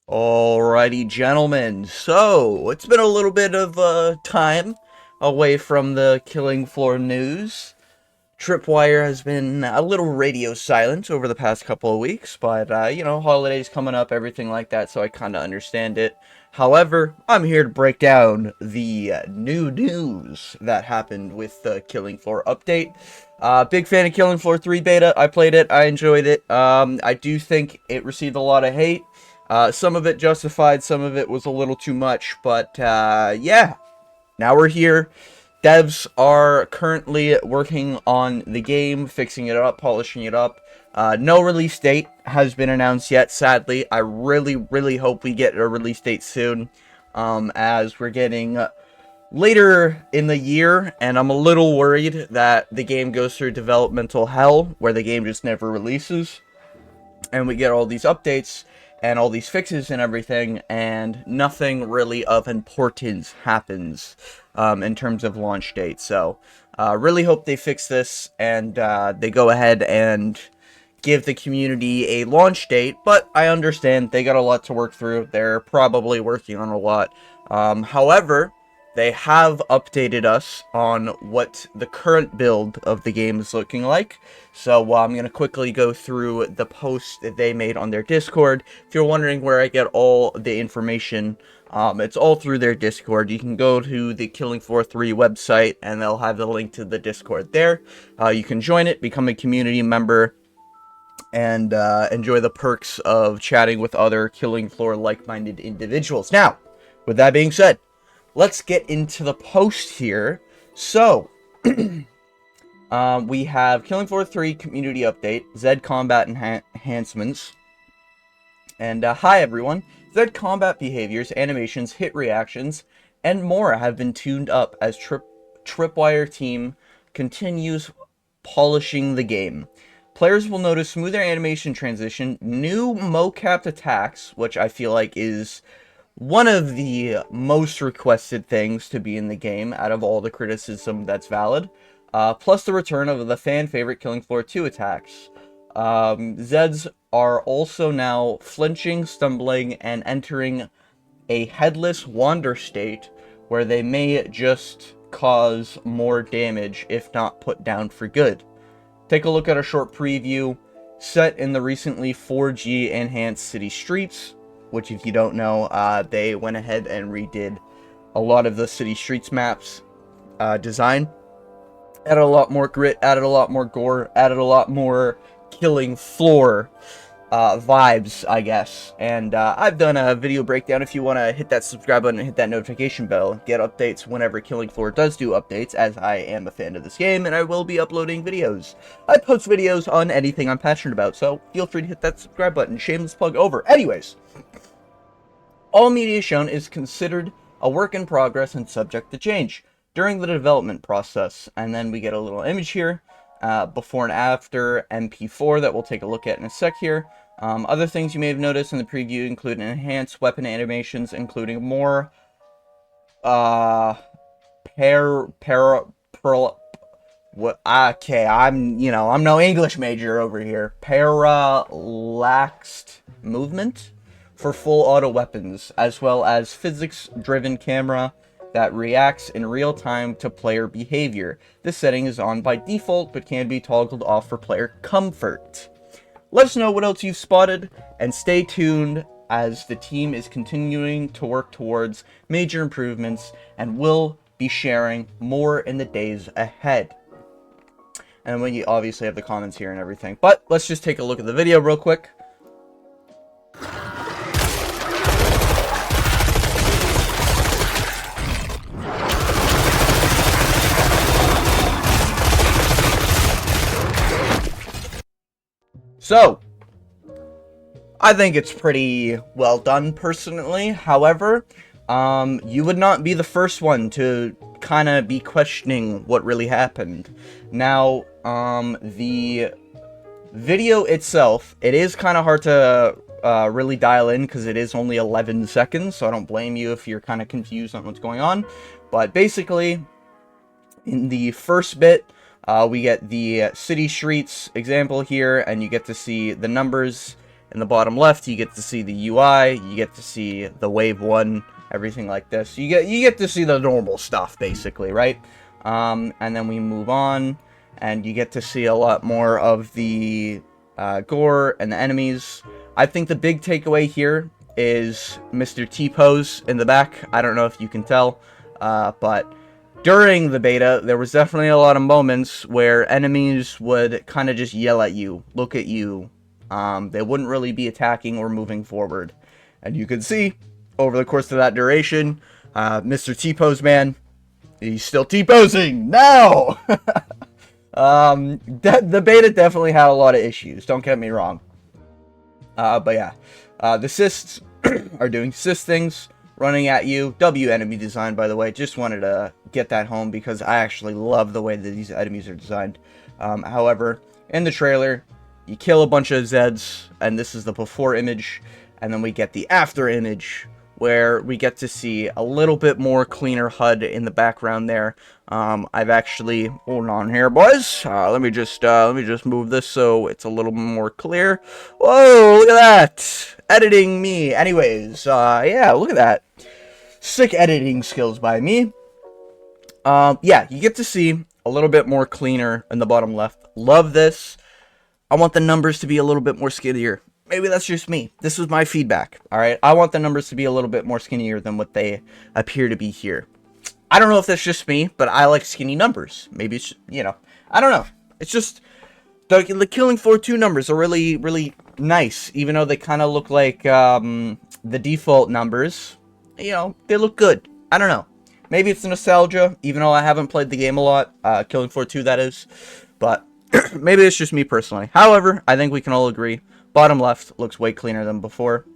Alrighty, gentlemen. So, it's been a little bit of time away from the Killing Floor news. Tripwire has been a little radio silent over the past couple of weeks, but, holidays coming up, everything like that, so I kind of understand it. However, I'm here to break down the new news that happened with the Killing Floor update. Big fan of Killing Floor 3 beta. I played it. I enjoyed it. I do think it received a lot of hate. Some of it justified, some of it was a little too much, but yeah, now we're here. Devs are currently working on the game, fixing it up, polishing it up. No release date has been announced yet, sadly. I really hope we get a release date soon, as we're getting later in the year, and I'm a little worried that the game goes through developmental hell, where the game just never releases, and we get all these updates and all these fixes and everything, and nothing really of importance happens in terms of launch date. So, really hope they fix this and they go ahead and give the community a launch date, but I understand they got a lot to work through. They're probably working on a lot. However, they have updated us on what the current build of the game is looking like. So I'm going to quickly go through the post that they made on their Discord. If you're wondering where I get all the information, it's all through their Discord. You can go to the Killing Floor 3 website, and they'll have the link to the Discord there. You can join it, become a community member, and enjoy the perks of chatting with other Killing Floor like-minded individuals. Now, with that being said, let's get into the post here. So, we have Killing Floor 3 community update, Zed combat enhancements, and hi everyone. Zed combat behaviors, animations, hit reactions, and more have been tuned up as Tripwire team continues polishing the game. Players will notice smoother animation transition, new mocapped attacks, which I feel like is one of the most requested things to be in the game out of all the criticism that's valid, plus the return of the fan favorite Killing Floor 2 attacks. Zeds are also now flinching, stumbling, and entering a headless wander state where they may just cause more damage if not put down for good. Take a look at a short preview set in the recently 4G enhanced city streets, which, if you don't know, they went ahead and redid a lot of the city streets maps design. Added a lot more grit, added a lot more gore, added a lot more Killing Floor vibes, I guess. And I've done a video breakdown. If you want to hit that subscribe button and hit that notification bell, get updates whenever Killing Floor does do updates, as I am a fan of this game and I will be uploading videos. I post videos on anything I'm passionate about, so feel free to hit that subscribe button. Shameless plug over. Anyways, all media shown is considered a work in progress and subject to change during the development process. And then we get a little image here, before and after MP4 that we'll take a look at in a sec here. Other things you may have noticed in the preview include enhanced weapon animations, including more I'm no English major over here. Parallaxed movement for full auto weapons, as well as physics-driven camera that reacts in real time to player behavior. This setting is on by default, but can be toggled off for player comfort. Let us know what else you've spotted, and stay tuned as the team is continuing to work towards major improvements, and will be sharing more in the days ahead. And when you obviously have the comments here and everything. But let's just take a look at the video real quick. So, I think it's pretty well done, personally. However, you would not be the first one to kind of be questioning what really happened. Now, the video itself, it is kind of hard to really dial in because it is only 11 seconds, so I don't blame you if you're kind of confused on what's going on. But basically, in the first bit, we get the city streets example here, and you get to see the numbers In the bottom left, you get to see the UI, you get to see the Wave 1, everything like this. You get to see the normal stuff, basically, right? And then we move on, and you get to see a lot more of the gore and the enemies. I think the big takeaway here is Mr. T-Pose in the back. I don't know if you can tell, but during the beta, there was definitely a lot of moments where enemies would kind of just yell at you, look at you. They wouldn't really be attacking or moving forward. And you could see, over the course of that duration, Mr. T-Pose Man, he's still T-Posing now! The beta definitely had a lot of issues, don't get me wrong. But yeah, the cysts are doing cyst things, running at you. W enemy design, by the way. Just wanted to get that home because I actually love the way that these enemies are designed. However, in the trailer, you kill a bunch of Zeds, and this is the before image, and then we get the after image, where we get to see a little bit more cleaner HUD in the background there. I've actually, hold on here, boys. Let me just move this so it's a little more clear. Whoa, look at that! Editing me. Anyways, yeah, look at that. Sick editing skills by me. Yeah, you get to see a little bit more cleaner in the bottom left. Love this. I want the numbers to be a little bit more skinnier. Maybe that's just me. This was my feedback, alright? I want the numbers to be a little bit more skinnier than what they appear to be here. I don't know if that's just me, but I like skinny numbers. Maybe it's, you know, I don't know. It's just, the Killing Floor 2 numbers are really, really nice, even though they kind of look like the default numbers. You know, they look good. I don't know. Maybe it's nostalgia, even though I haven't played the game a lot. Killing Floor 2, that is. But maybe it's just me personally. However, I think we can all agree, bottom left looks way cleaner than before.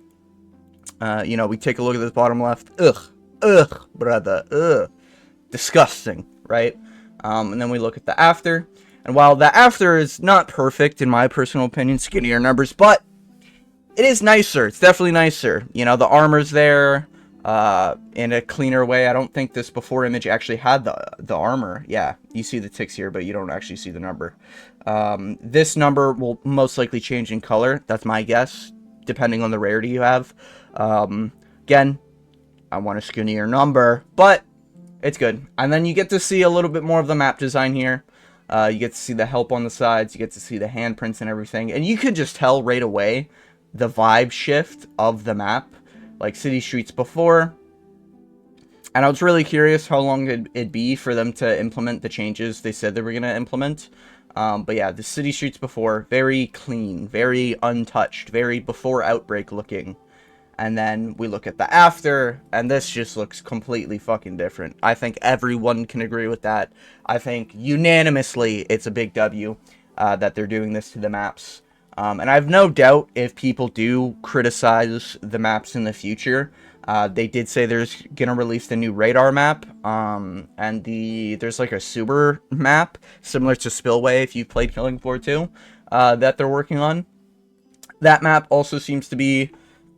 You know, we take a look at this bottom left. Ugh, brother, ugh. Disgusting, right? And then we look at the after. And while the after is not perfect, in my personal opinion, skinnier numbers, but it is nicer. It's definitely nicer. You know, the armor's there in a cleaner way. I don't think this before image actually had the armor. Yeah, you see the ticks here, but you don't actually see the number. This number will most likely change in color. That's my guess, depending on the rarity you have. Again, I want a skinnier number, but it's good. And then you get to see a little bit more of the map design here. You get to see the help on the sides. You get to see the handprints and everything. And you could just tell right away the vibe shift of the map. Like City Streets before. And I was really curious how long it'd be for them to implement the changes they said they were going to implement. But yeah, the City Streets before, very clean, very untouched, very before Outbreak looking. And then we look at the after, and this just looks completely fucking different. I think everyone can agree with that. I think unanimously it's a big W that they're doing this to the maps. And I have no doubt if people do criticize the maps in the future, they did say there's gonna release the new radar map, and there's like a sewer map similar to Spillway if you've played Killing Floor 2 that they're working on. That map also seems to be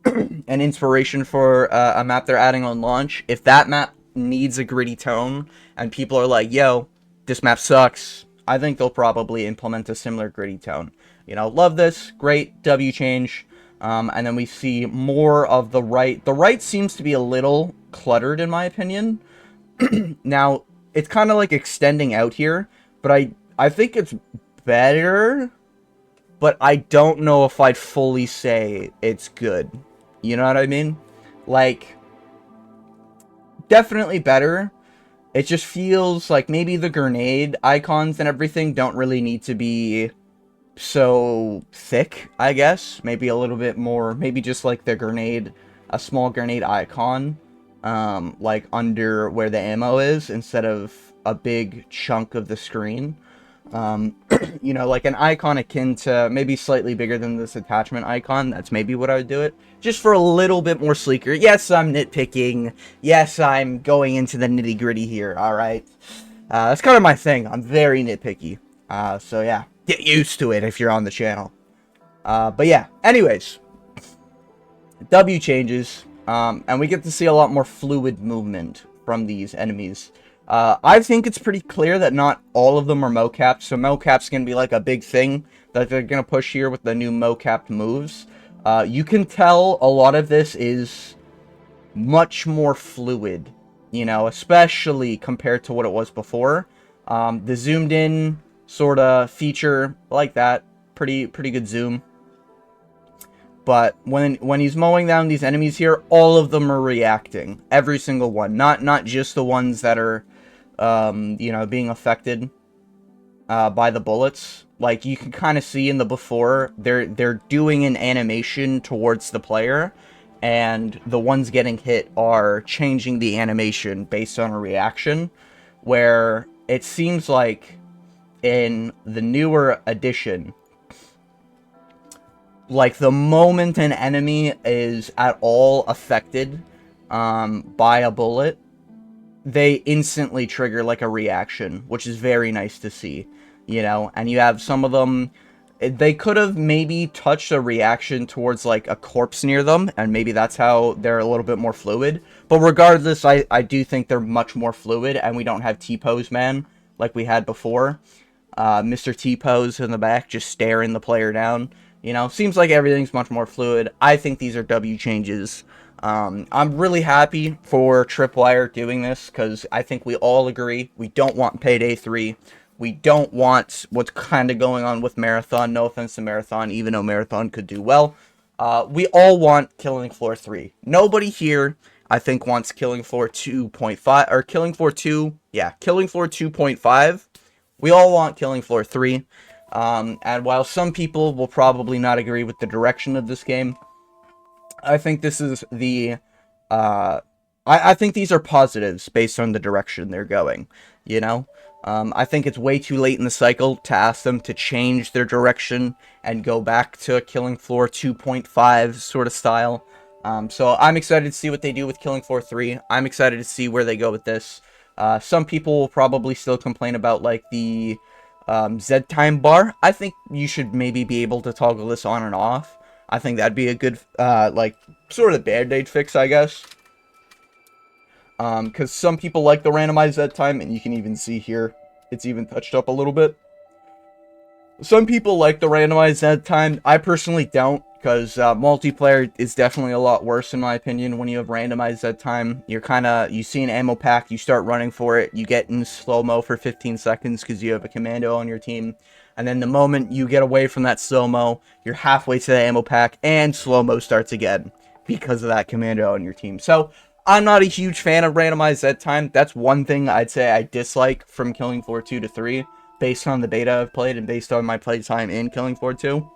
an inspiration for a map they're adding on launch. If that map needs a gritty tone and people are like, yo, this map sucks, I think they'll probably implement a similar gritty tone. You know, love this. Great W change. And then we see more of the right. The right seems to be a little cluttered, in my opinion. Now, it's kind of like extending out here, but I think it's better, but I don't know if I'd fully say it's good. You know what I mean? Like, definitely better. It just feels like maybe the grenade icons and everything don't really need to be so thick, I guess. Maybe a little bit more, maybe just like the grenade, a small grenade icon, like under where the ammo is, instead of a big chunk of the screen. You know, like an icon akin to maybe slightly bigger than this attachment icon. That's maybe what I would do it. Just for a little bit more sleeker. Yes, I'm nitpicking. Yes, I'm going into the nitty gritty here. Alright. That's kind of my thing. I'm very nitpicky. So yeah. Get used to it if you're on the channel. But yeah. Anyways. W changes. And we get to see a lot more fluid movement from these enemies. I think it's pretty clear that not all of them are mocapped, so mocap's gonna be like a big thing that they're gonna push here with the new mocapped moves. You can tell a lot of this is much more fluid, you know, especially compared to what it was before. The zoomed in sort of feature, like that, pretty good zoom. But when he's mowing down these enemies here, all of them are reacting, every single one, not just the ones that are, you know, being affected by the bullets. Like, you can kind of see in the before, they're doing an animation towards the player, and the ones getting hit are changing the animation based on a reaction, where it seems like in the newer edition, like, the moment an enemy is at all affected by a bullet, they instantly trigger, like, a reaction, which is very nice to see, you know? And you have some of them, they could have maybe touched a reaction towards, like, a corpse near them, and maybe that's how they're a little bit more fluid. But regardless, I do think they're much more fluid, and we don't have T-Pose Man like we had before. Mr. T-Pose in the back just staring the player down. You know, seems like everything's much more fluid. I think these are W changes. I'm really happy for Tripwire doing this, because I think we all agree we don't want Payday 3. We don't want what's kind of going on with Marathon. No offense to Marathon, even though Marathon could do well. We all want Killing Floor 3. Nobody here, I think, wants Killing Floor 2.5, or Killing Floor 2, yeah, Killing Floor 2.5. We all want Killing Floor 3. And while some people will probably not agree with the direction of this game, I think this is the, I think these are positives based on the direction they're going, you know? I think it's way too late in the cycle to ask them to change their direction and go back to Killing Floor 2.5 sort of style. So I'm excited to see what they do with Killing Floor 3. I'm excited to see where they go with this. Some people will probably still complain about, like, the Z time bar. I think you should maybe be able to toggle this on and off. I think that'd be a good, like, sort of band-aid fix, I guess. Because some people like the randomized Z time, and you can even see here, it's even touched up a little bit. Some people like the randomized Z time. I personally don't, because multiplayer is definitely a lot worse, in my opinion, when you have randomized Z time. You see an ammo pack, you start running for it, you get in slow-mo for 15 seconds because you have a commando on your team, and then the moment you get away from that slow-mo, you're halfway to the ammo pack, and slow-mo starts again because of that commando on your team. So, I'm not a huge fan of randomized Z time. That's one thing I'd say I dislike from Killing Floor 2 to 3, based on the beta I've played and based on my playtime in Killing Floor 2.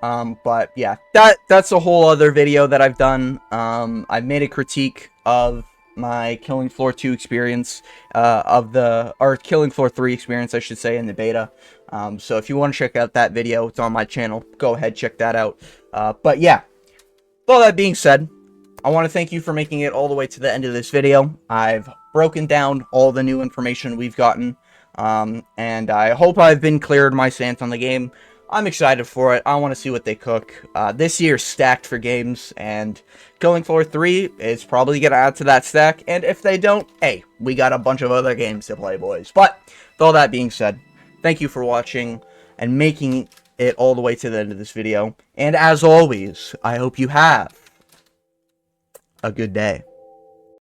But yeah, that's a whole other video that I've done. I've made a critique of my Killing Floor 2 experience, or Killing Floor 3 experience, I should say, in the beta. So if you want to check out that video, it's on my channel. Go ahead, check that out. But yeah, with all that being said, I want to thank you for making it all the way to the end of this video. I've broken down all the new information we've gotten, and I hope I've been clear in my stance on the game. I'm excited for it. I want to see what they cook. This year's stacked for games, and Killing Floor 3 is probably going to add to that stack, and if they don't, hey, we got a bunch of other games to play, boys. But, with all that being said, thank you for watching and making it all the way to the end of this video, and as always, I hope you have a good day.